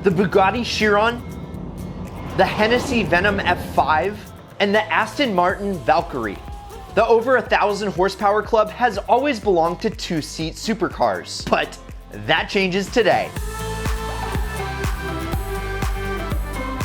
the Bugatti Chiron, the Hennessy Venom F5, and the Aston Martin Valkyrie. The over 1,000 horsepower club has always belonged to two-seat supercars, but that changes today.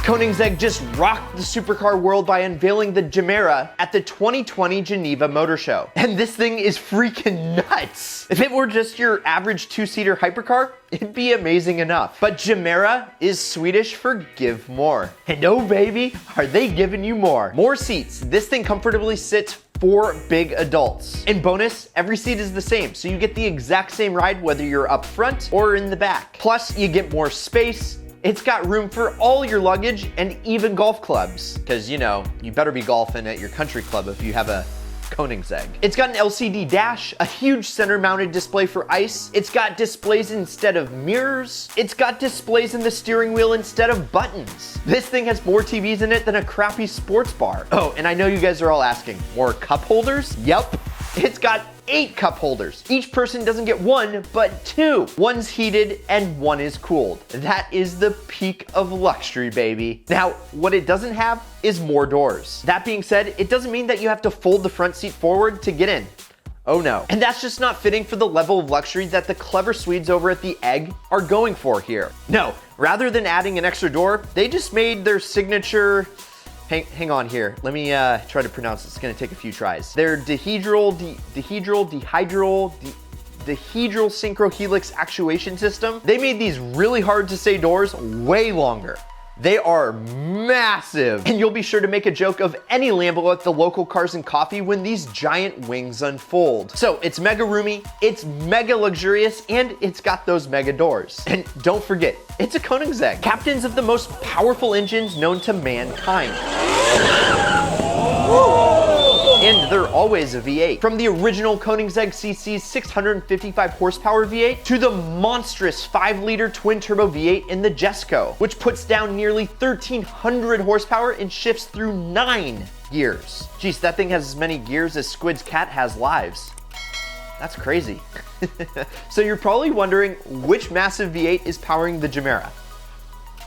Koenigsegg just rocked the supercar world by unveiling the Gemera at the 2020 Geneva Motor Show. And this thing is freaking nuts. If it were just your average two-seater hypercar, it'd be amazing enough. But Gemera is Swedish for give more. And oh baby, are they giving you more. More seats. This thing comfortably sits 4 big adults. In bonus, every seat is the same, so you get the exact same ride whether you're up front or in the back. Plus, you get more space. It's got room for all your luggage and even golf clubs. Because, you know, you better be golfing at your country club if you have a Koenigsegg. It's got an LCD dash, a huge center-mounted display for ice. It's got displays instead of mirrors. It's got displays in the steering wheel instead of buttons. This thing has more TVs in it than a crappy sports bar. Oh, and I know you guys are all asking, more cup holders? Yep. It's got 8 cup holders. Each person doesn't get 1, but 2. One's heated and one is cooled. That is the peak of luxury, baby. Now, what it doesn't have is more doors. That being said, it doesn't mean that you have to fold the front seat forward to get in. Oh no. And that's just not fitting for the level of luxury that the clever Swedes over at the Egg are going for here. No, rather than adding an extra door, they just made their signature... Hang on here. Let me try to pronounce it. It's gonna take a few tries. Their dihedral synchrohelix actuation system. They made these really hard to say doors way longer. They are massive. And you'll be sure to make a joke of any Lambo at the local Cars and Coffee when these giant wings unfold. So it's mega roomy, it's mega luxurious, and it's got those mega doors. And don't forget, it's a Koenigsegg, captains of the most powerful engines known to mankind. And they're always a V8. From the original Koenigsegg CC's 655 horsepower V8 to the monstrous 5-liter twin-turbo V8 in the Jesco, which puts down nearly 1,300 horsepower and shifts through 9 gears. Geez, that thing has as many gears as Squid's cat has lives. That's crazy. So you're probably wondering which massive V8 is powering the Gemera.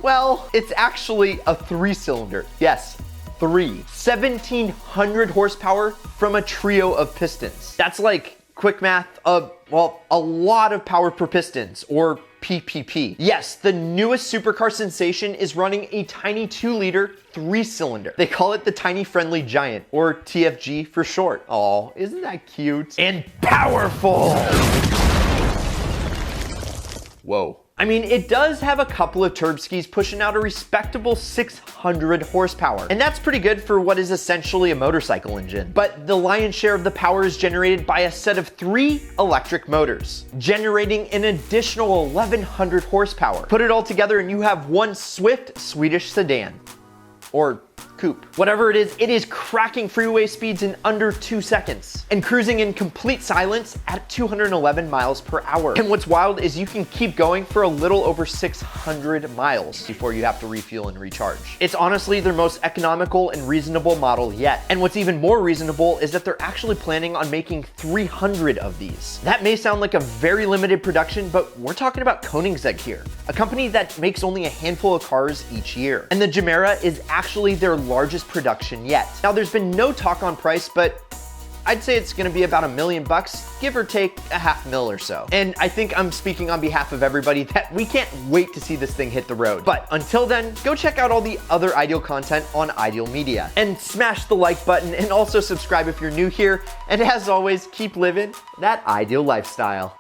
Well, it's actually a 3-cylinder. Yes. 1,700 horsepower from a trio of pistons. That's like quick math of, well, a lot of power per pistons, or PPP. Yes, the newest supercar sensation is running a tiny 2-liter 3-cylinder. They call it the Tiny Friendly Giant, or TFG for short. Aw, isn't that cute? And powerful! Whoa. I mean, it does have a couple of turb skis pushing out a respectable 600 horsepower. And that's pretty good for what is essentially a motorcycle engine. But the lion's share of the power is generated by a set of 3 electric motors, generating an additional 1,100 horsepower. Put it all together and you have one swift Swedish sedan. Or coupe. Whatever it is cracking freeway speeds in under 2 seconds and cruising in complete silence at 211 miles per hour. And what's wild is you can keep going for a little over 600 miles before you have to refuel and recharge. It's honestly their most economical and reasonable model yet. And what's even more reasonable is that they're actually planning on making 300 of these. That may sound like a very limited production, but we're talking about Koenigsegg here, a company that makes only a handful of cars each year. And the Gemera is actually their largest production yet. Now, there's been no talk on price, but I'd say it's gonna be about $1 million, give or take $500,000 or so. And I think I'm speaking on behalf of everybody that we can't wait to see this thing hit the road. But until then, go check out all the other Ideal content on Ideal Media. And smash the like button and also subscribe if you're new here. And as always, keep living that ideal lifestyle.